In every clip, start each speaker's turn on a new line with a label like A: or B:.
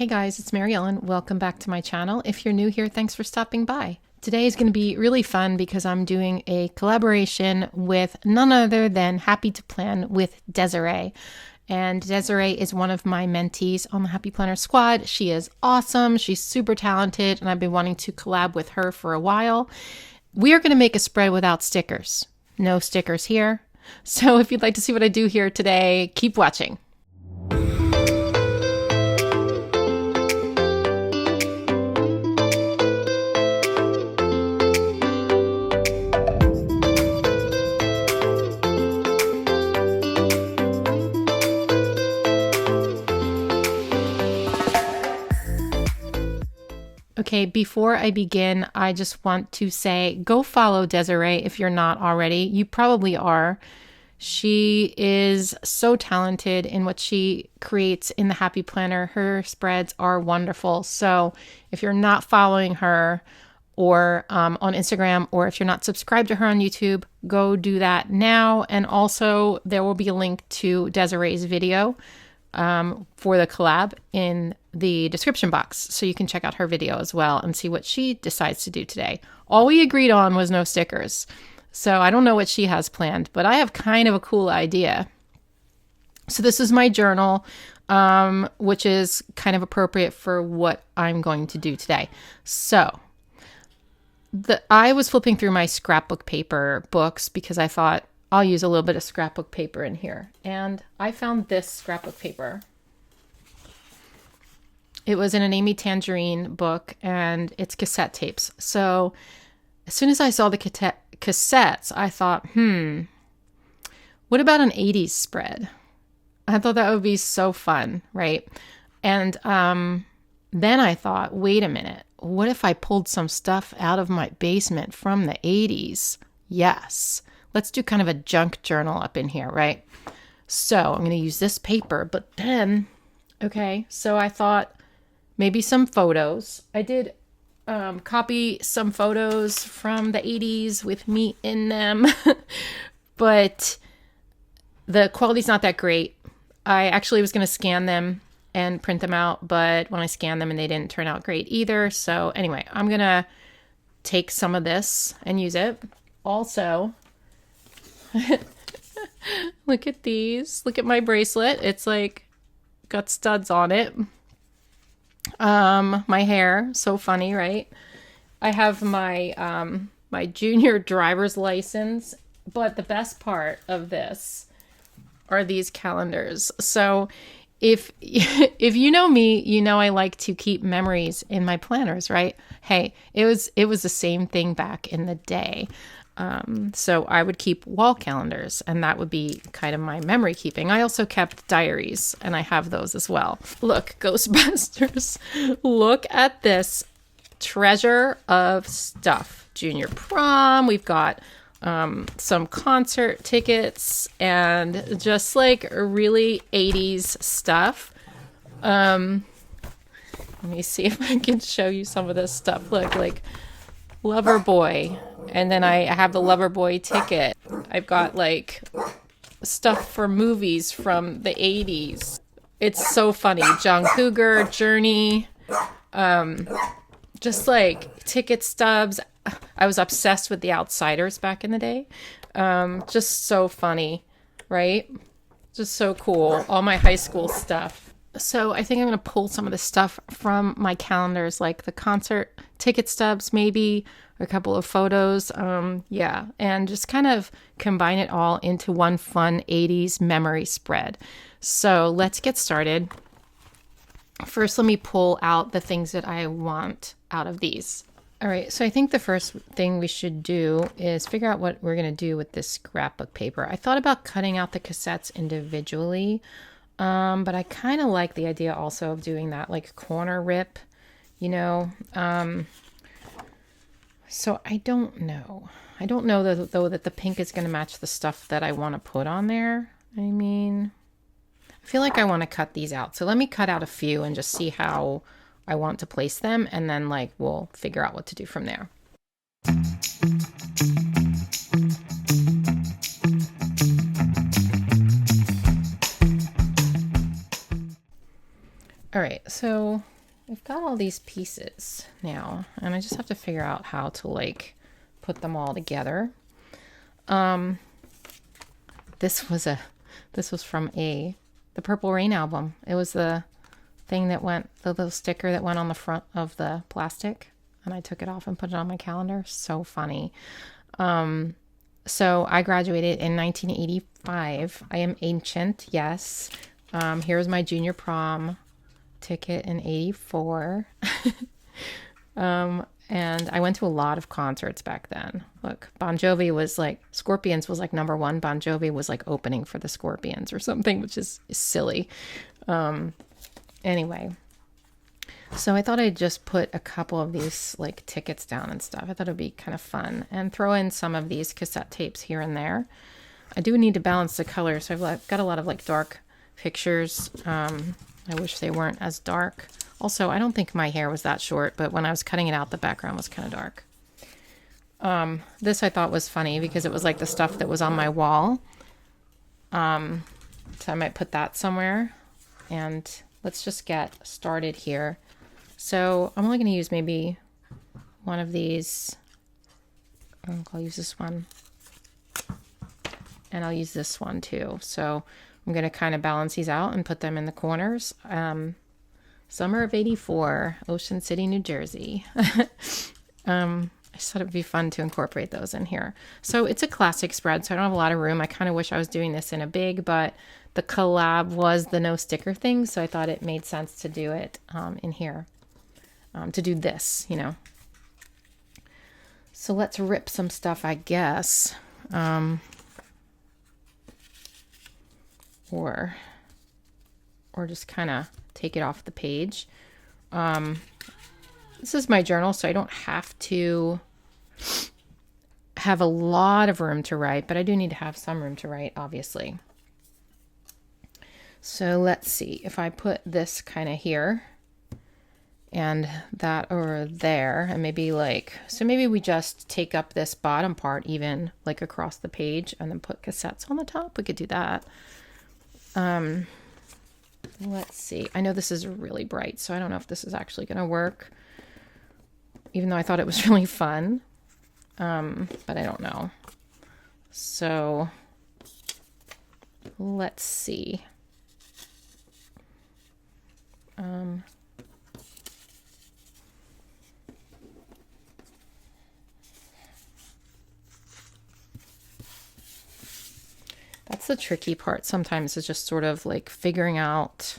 A: Hey guys, it's Mary Ellen. Welcome back to my channel. If you're new here, thanks for stopping by. Today is going to be really fun because I'm doing a collaboration with none other than Happy2PlanWithDesiree. And Desiree is one of my mentees on the Happy Planner squad. She is awesome. She's super talented, and I've been wanting to collab with her for a while. We are going to make a spread without stickers. No stickers here. So if you'd like to see what I do here today, keep watching. Okay, before I begin, I just want to say, go follow Desiree if you're not already. You probably are. She is so talented in what she creates in the Happy Planner. Her spreads are wonderful. So if you're not following her or on Instagram, or if you're not subscribed to her on YouTube, go do that now. And also there will be a link to Desiree's video for the collab in the description box, so you can check out her video as well and see what she decides to do today. All we agreed on was no stickers, so I don't know what she has planned, but I have kind of a cool idea. So this is my journal, which is kind of appropriate for what I'm going to do today. So I was flipping through my scrapbook paper books because I thought I'll use a little bit of scrapbook paper in here. And I found this scrapbook paper. It was in an Amy Tangerine book, and it's cassette tapes. So as soon as I saw the cassettes, I thought, what about an 80's spread? I thought that would be so fun, right? And then I thought, wait a minute. What if I pulled some stuff out of my basement from the 80's? Yes. Let's do kind of a junk journal up in here, right? So I'm going to use this paper, but then, okay, so I thought maybe some photos. I did copy some photos from the 80's with me in them, but the quality's not that great. I actually was going to scan them and print them out, but when I scanned them and they didn't turn out great either. So anyway, I'm going to take some of this and use it. Also, look at these. Look at my bracelet. It's like got studs on it. My hair, so funny, right? I have my my junior driver's license, but the best part of this are these calendars. So if you know me, you know I like to keep memories in my planners, right? Hey, it was the same thing back in the day. So I would keep wall calendars, and that would be kind of my memory keeping. I also kept diaries, and I have those as well. Look, Ghostbusters, look at this treasure of stuff. Junior prom, we've got some concert tickets, and just like really 80's stuff. Let me see if I can show you some of this stuff. Look, like Loverboy. And then I have the Loverboy ticket. I've got like stuff for movies from the 80's. It's so funny. John Cougar, Journey, just like ticket stubs. I was obsessed with The Outsiders back in the day. Just so funny, right? Just so cool. All my high school stuff. So I think I'm going to pull some of the stuff from my calendars, like the concert ticket stubs, maybe a couple of photos. Yeah. And just kind of combine it all into one fun 80's memory spread. So let's get started. First, let me pull out the things that I want out of these. All right. So I think the first thing we should do is figure out what we're going to do with this scrapbook paper. I thought about cutting out the cassettes individually. But I kind of like the idea also of doing that like corner rip, you know. So I don't know. I don't know though that the pink is going to match the stuff that I want to put on there. I mean, I feel like I want to cut these out. So let me cut out a few and just see how I want to place them. And then like we'll figure out what to do from there. All right, so I've got all these pieces now, and I just have to figure out how to like put them all together. This was from the Purple Rain album. It was the thing that went, the little sticker that went on the front of the plastic, and I took it off and put it on my calendar. So funny. So I graduated in 1985. I am ancient, yes. Here's my junior prom ticket in 84. And I went to a lot of concerts back then. Look, Bon Jovi was like, Scorpions was like number one. Bon Jovi was like opening for the Scorpions or something, which is silly. Anyway, so I thought I'd just put a couple of these like tickets down and stuff. I thought it'd be kind of fun, and throw in some of these cassette tapes here and there. I do need to balance the colors. So I've got a lot of like dark pictures. I wish they weren't as dark. Also, I don't think my hair was that short, but when I was cutting it out, the background was kind of dark. This I thought was funny because it was like the stuff that was on my wall. So I might put that somewhere. And let's just get started here. So I'm only going to use maybe one of these. I'll use this one. And I'll use this one too. So I'm going to kind of balance these out and put them in the corners. Summer of 84, Ocean City, New Jersey. I just thought it'd be fun to incorporate those in here. So it's a classic spread, so I don't have a lot of room. I kind of wish I was doing this in a big, but the collab was the no sticker thing, so I thought it made sense to do it in here. To do this, you know. So let's rip some stuff, I guess. Or just kind of take it off the page. This is my journal, so I don't have to have a lot of room to write, but I do need to have some room to write, obviously. So let's see if I put this kind of here and that over there, and maybe like, so maybe we just take up this bottom part even like across the page and then put cassettes on the top. We could do that. Let's see. I know this is really bright, so I don't know if this is actually going to work, even though I thought it was really fun. But I don't know. So let's see. That's the tricky part sometimes, is just sort of like figuring out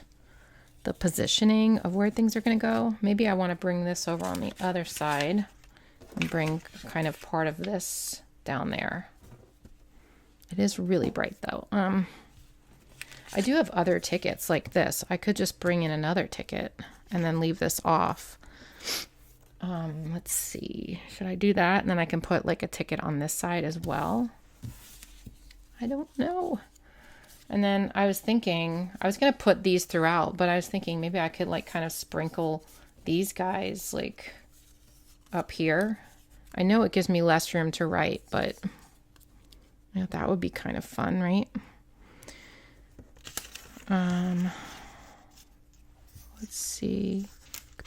A: the positioning of where things are going to go. Maybe I want to bring this over on the other side and bring kind of part of this down there. It is really bright though. I do have other tickets like this. I could just bring in another ticket and then leave this off. Let's see. Should I do that? And then I can put like a ticket on this side as well. I don't know. And then I was thinking, I was going to put these throughout, but I was thinking maybe I could like kind of sprinkle these guys like up here. I know it gives me less room to write, but you know, that would be kind of fun, right? Let's see.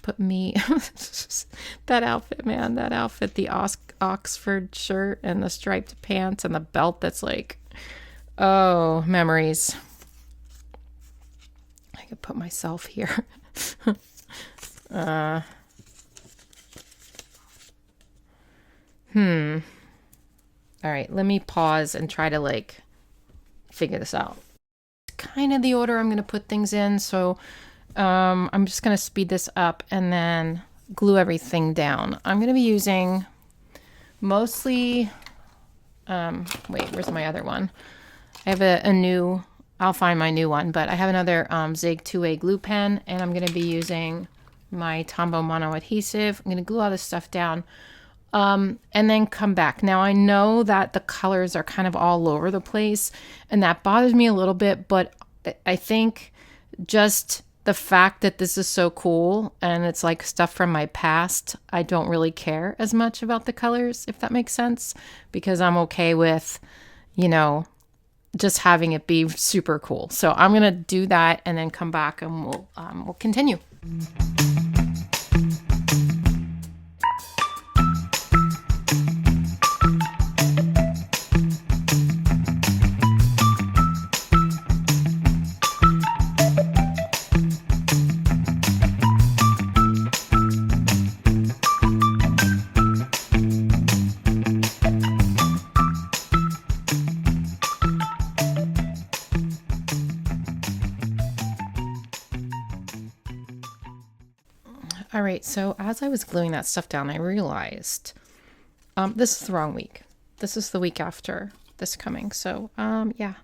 A: Put me, that outfit, man, that outfit, the Oxford shirt and the striped pants and the belt that's like, oh, memories. I could put myself here. All right, let me pause and try to like figure this out. It's kind of the order I'm going to put things in, so I'm just going to speed this up and then glue everything down. I'm going to be using mostly, wait, where's my other one? I have a new, I'll find my new one, but I have another Zig 2A glue pen, and I'm going to be using my Tombow Mono adhesive. I'm going to glue all this stuff down and then come back. Now I know that the colors are kind of all over the place, and that bothers me a little bit, but I think just the fact that this is so cool and it's like stuff from my past, I don't really care as much about the colors, if that makes sense, because I'm okay with, you know, just having it be super cool. So I'm going to do that and then come back and we'll continue. All right, so as I was gluing that stuff down, I realized this is the wrong week. This is the week after this coming. So, yeah.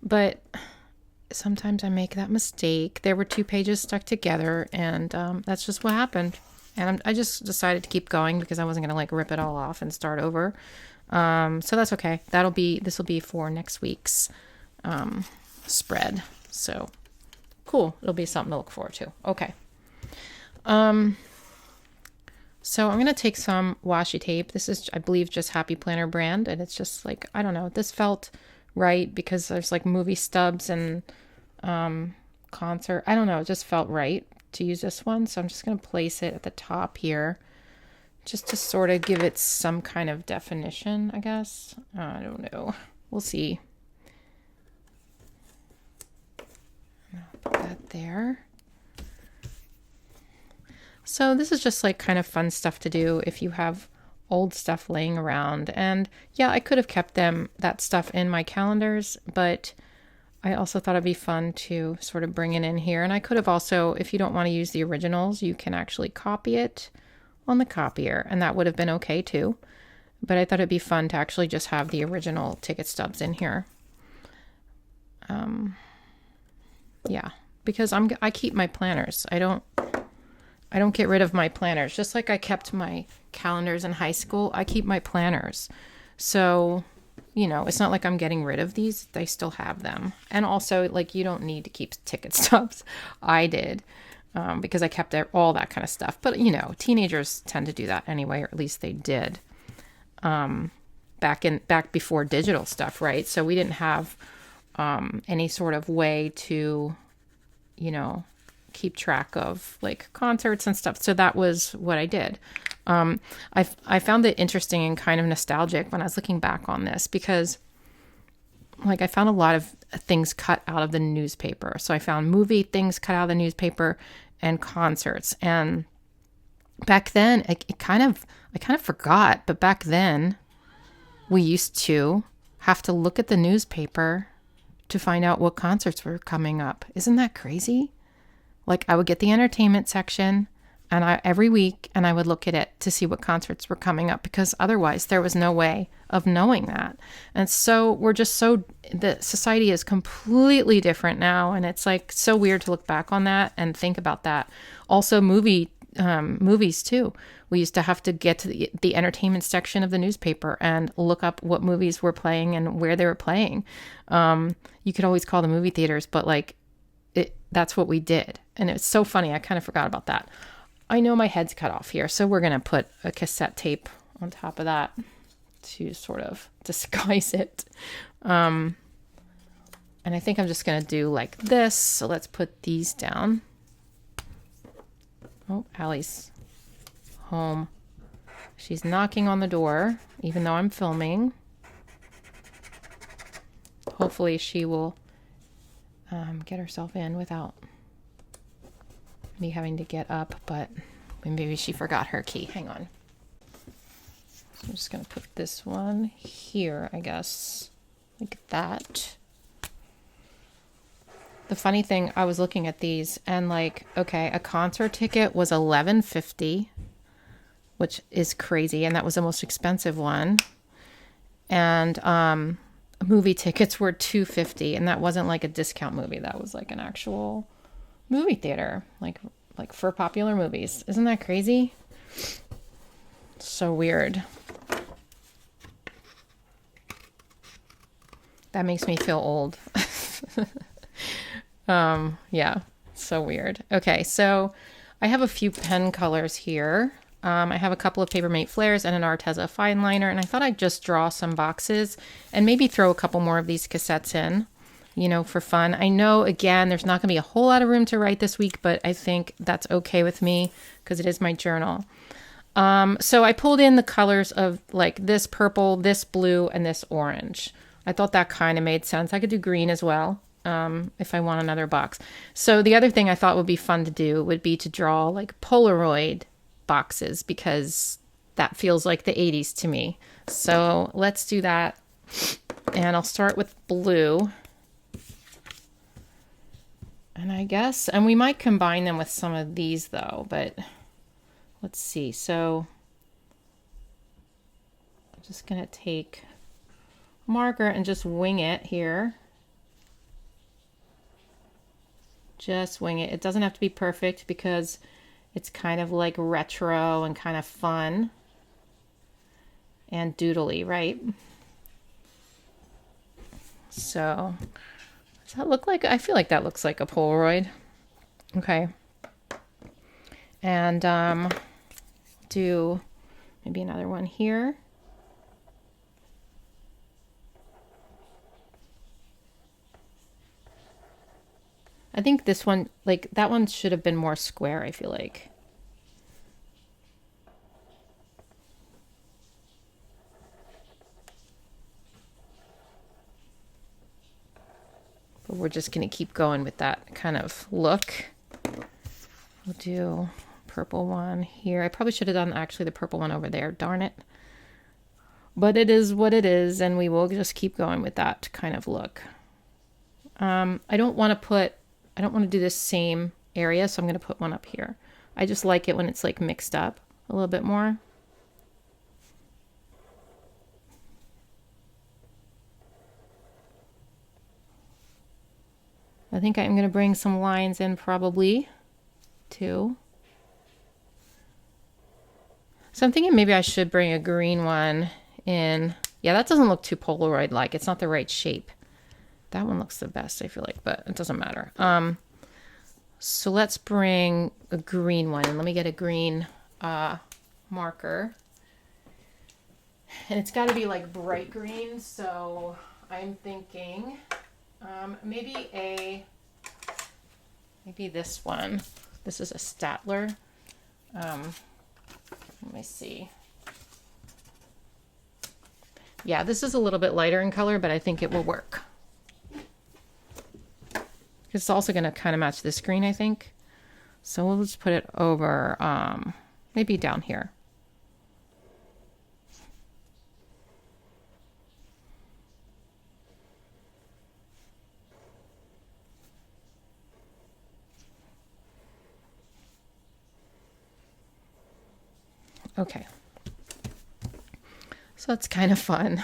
A: But sometimes I make that mistake. There were 2 pages stuck together, and that's just what happened. And I just decided to keep going because I wasn't going to like rip it all off and start over. So that's okay. This will be for next week's spread. So cool. It'll be something to look forward to. Okay. So I'm going to take some washi tape. This is, I believe, just Happy Planner brand. And it's just like, I don't know, this felt right because there's like movie stubs and, concert. I don't know. It just felt right to use this one. So I'm just going to place it at the top here just to sort of give it some kind of definition, I guess. I don't know. We'll see. I'll put that there. So this is just like kind of fun stuff to do if you have old stuff laying around. And yeah, I could have kept that stuff in my calendars, but I also thought it'd be fun to sort of bring it in here. And I could have also, if you don't want to use the originals, you can actually copy it on the copier, and that would have been okay too. But I thought it'd be fun to actually just have the original ticket stubs in here. Yeah, because I keep my planners. I don't get rid of my planners. Just like I kept my calendars in high school, I keep my planners. So, you know, it's not like I'm getting rid of these. They still have them. And also, like, you don't need to keep ticket stubs. I did because I kept all that kind of stuff. But, you know, teenagers tend to do that anyway, or at least they did back before digital stuff, right? So we didn't have any sort of way to, you know, keep track of like concerts and stuff. So that was what I did. I found it interesting and kind of nostalgic when I was looking back on this because like I found a lot of things cut out of the newspaper. So I found movie things cut out of the newspaper and concerts. And back then I kind of forgot, but back then we used to have to look at the newspaper to find out what concerts were coming up. Isn't that crazy? Like I would get the entertainment section and every week and I would look at it to see what concerts were coming up because otherwise there was no way of knowing that. And so the society is completely different now. And it's like so weird to look back on that and think about that. Also movies too. We used to have to get to the entertainment section of the newspaper and look up what movies were playing and where they were playing. You could always call the movie theaters, but like that's what we did. And it's so funny. I kind of forgot about that. I know my head's cut off here, so we're going to put a cassette tape on top of that to sort of disguise it. And I think I'm just going to do like this. So let's put these down. Oh, Allie's home. She's knocking on the door, even though I'm filming. Hopefully she will get herself in without me having to get up, but maybe she forgot her key. Hang on. So I'm just going to put this one here, I guess, like that. The funny thing, I was looking at these and like, okay, a concert ticket was $11.50, which is crazy. And that was the most expensive one. And, movie tickets were $2.50, and that wasn't like a discount movie. That was like an actual movie theater, like for popular movies. Isn't that crazy? So weird. That makes me feel old. Yeah, so weird. Okay, so I have a few pen colors here. I have a couple of Paper Mate flares and an Arteza fine liner, and I thought I'd just draw some boxes and maybe throw a couple more of these cassettes in, you know, for fun. I know, again, there's not going to be a whole lot of room to write this week, but I think that's okay with me because it is my journal. So I pulled in the colors of like this purple, this blue, and this orange. I thought that kind of made sense. I could do green as well. If I want another box. So the other thing I thought would be fun to do would be to draw like Polaroid boxes because that feels like the 80s to me. So let's do that. And I'll start with blue. And I guess, and we might combine them with some of these though, but let's see. So I'm just going to take a marker and just wing it here. Just wing it. It doesn't have to be perfect because it's kind of like retro and kind of fun and doodly, right? So does that look like, I feel like that looks like a Polaroid. Okay. And do maybe another one here. I think this one, like that one should have been more square, I feel like. But we're just going to keep going with that kind of look. We'll do purple one here. I probably should have done actually the purple one over there. Darn it. But it is what it is, and we will just keep going with that kind of look. I don't want to do this same area, so I'm going to put one up here. I just like it when it's like mixed up a little bit more. I think I'm going to bring some lines in probably too. So I'm thinking maybe I should bring a green one in. Yeah, that doesn't look too Polaroid-like. It's not the right shape. That one looks the best, I feel like, but it doesn't matter. So let's bring a green one. And let me get a green marker. And it's got to be like bright green. So I'm thinking maybe this one. This is a Statler. Let me see. Yeah, this is a little bit lighter in color, but I think it will work. It's also going to kind of match this green, I think. So we'll just put it over, maybe down here. Okay. So that's kind of fun.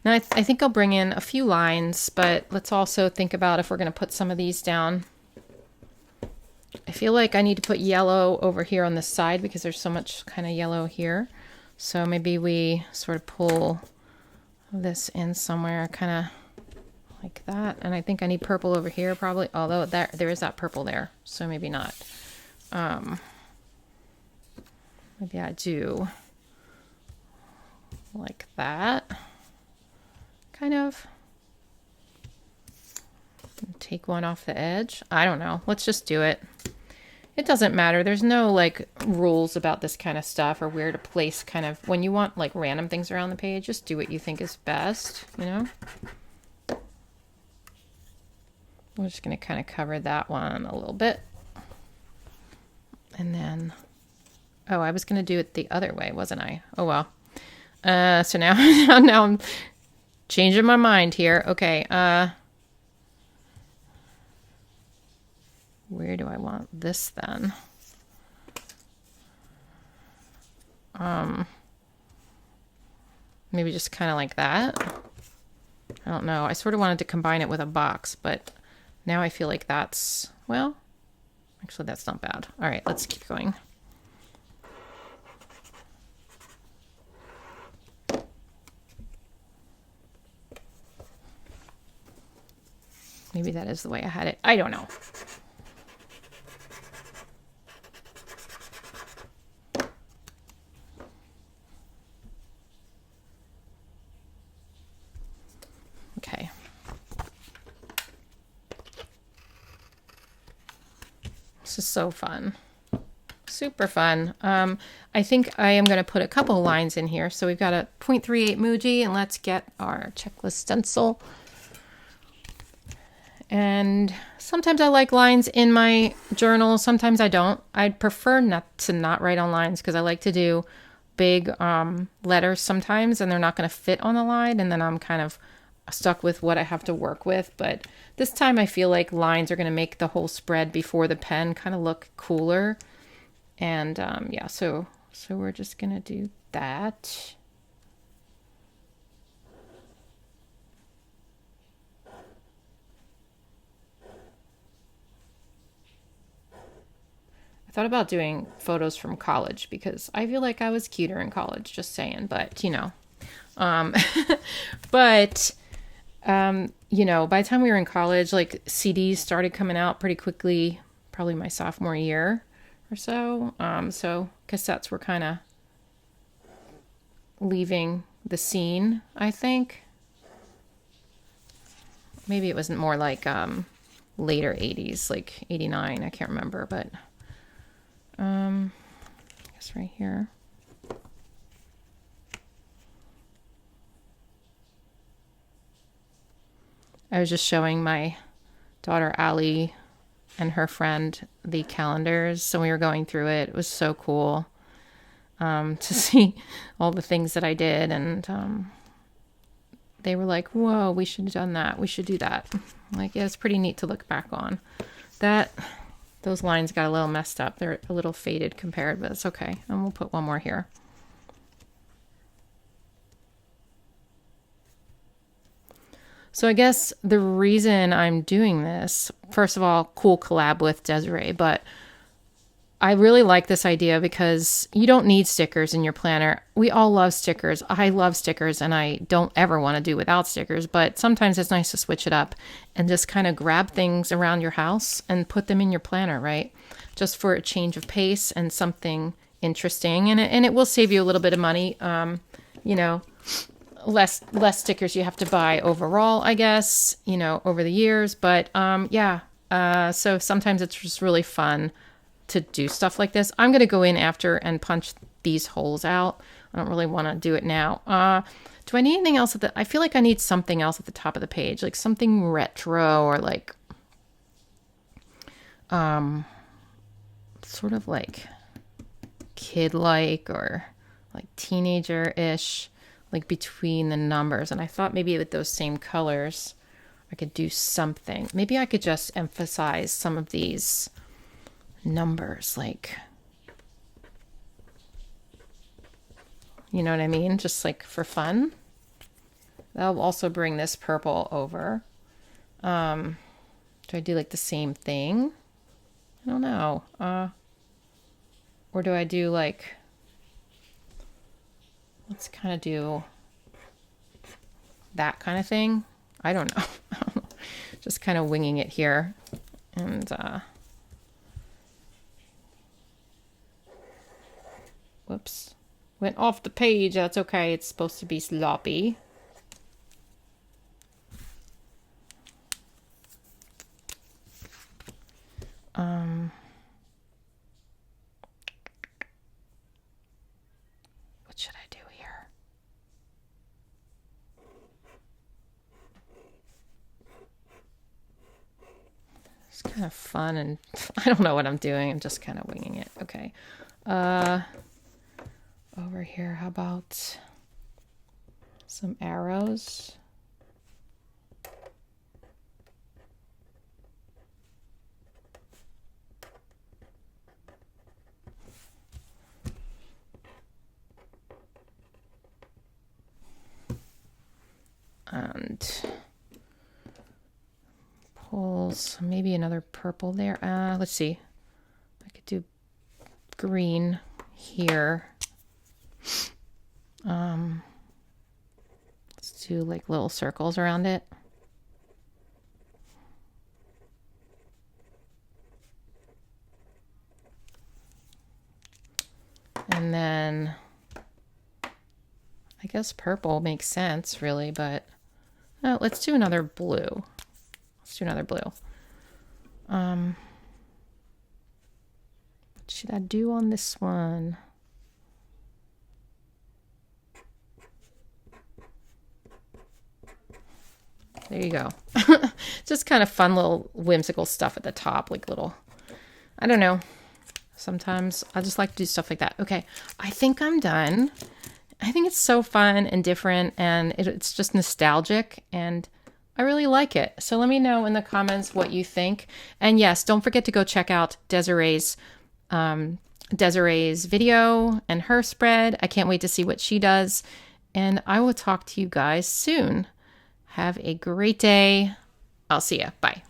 A: Now I think I'll bring in a few lines, but let's also think about if we're going to put some of these down. I feel like I need to put yellow over here on this side because there's so much kind of yellow here. So maybe we sort of pull this in somewhere kind of like that. And I think I need purple over here probably, although there is that purple there. So maybe not. Maybe I do like that, kind of. Take one off the edge. I don't know. Let's just do it. It doesn't matter. There's no like rules about this kind of stuff or where to place kind of, when you want like random things around the page, just do what you think is best, you know? We're just going to kind of cover that one a little bit. And then, oh, I was going to do it the other way, wasn't I? Oh, well. So now I'm changing my mind here. Okay. Where do I want this then? Maybe just kind of like that. I don't know. I sort of wanted to combine it with a box, but now I feel like that's, well, actually that's not bad. All right, let's keep going. Maybe that is the way I had it. I don't know. This is so fun. Super fun. I think I am going to put a couple of lines in here. So we've got a 0.38 Muji, and let's get our checklist stencil. And sometimes I like lines in my journal. Sometimes I don't. I'd prefer not write on lines because I like to do big letters sometimes, and they're not going to fit on the line. And then I'm kind of stuck with what I have to work with. But this time I feel like lines are going to make the whole spread before the pen kind of look cooler. And yeah, so we're just going to do that. I thought about doing photos from college because I feel like I was cuter in college, just saying, but you know. But you know, by the time we were in college, like CDs started coming out pretty quickly, probably my sophomore year or so. So cassettes were kind of leaving the scene, I think. Maybe it wasn't more like later 80s, like 89, I can't remember, but I guess right here. I was just showing my daughter Allie and her friend the calendars. So we were going through it. It was so cool to see all the things that I did. And they were like, whoa, we should have done that. We should do that. Like, yeah, it's pretty neat to look back on. Those lines got a little messed up. They're a little faded compared, but it's okay. And we'll put one more here. So I guess the reason I'm doing this, first of all, cool collab with Desiree, but I really like this idea because you don't need stickers in your planner. We all love stickers. I love stickers and I don't ever want to do without stickers, but sometimes it's nice to switch it up and just kind of grab things around your house and put them in your planner, right? Just for a change of pace and something interesting. And it will save you a little bit of money. You know, less stickers you have to buy overall, I guess, you know, over the years. But yeah, so sometimes it's just really fun to do stuff like this. I'm going to go in after and punch these holes out. I don't really want to do it now. Do I need anything else I feel like I need something else at the top of the page, like something retro or like sort of like kid-like or like teenager-ish, like between the numbers. And I thought maybe with those same colors I could do something. Maybe I could just emphasize some of these numbers, like, you know what I mean? Just like for fun. That'll also bring this purple over. Do I do like the same thing? I don't know. Or do I do like, let's kind of do that kind of thing. I don't know. Just kind of winging it here. And whoops. Went off the page. That's okay. It's supposed to be sloppy. What should I do here? It's kind of fun and I don't know what I'm doing. I'm just kind of winging it. Okay. Over here, how about some arrows? And pulls, maybe another purple there. Let's see. I could do green here. Let's do like little circles around it. And then I guess purple makes sense really, but let's do another blue. Let's do another blue. should I do on this one? There you go. Just kind of fun little whimsical stuff at the top, like little, I don't know. Sometimes I just like to do stuff like that. Okay, I think I'm done. I think it's so fun and different, and it's just nostalgic, and I really like it. So let me know in the comments what you think. And yes, don't forget to go check out Desiree's video and her spread. I can't wait to see what she does. And I will talk to you guys soon. Have a great day. I'll see ya. Bye.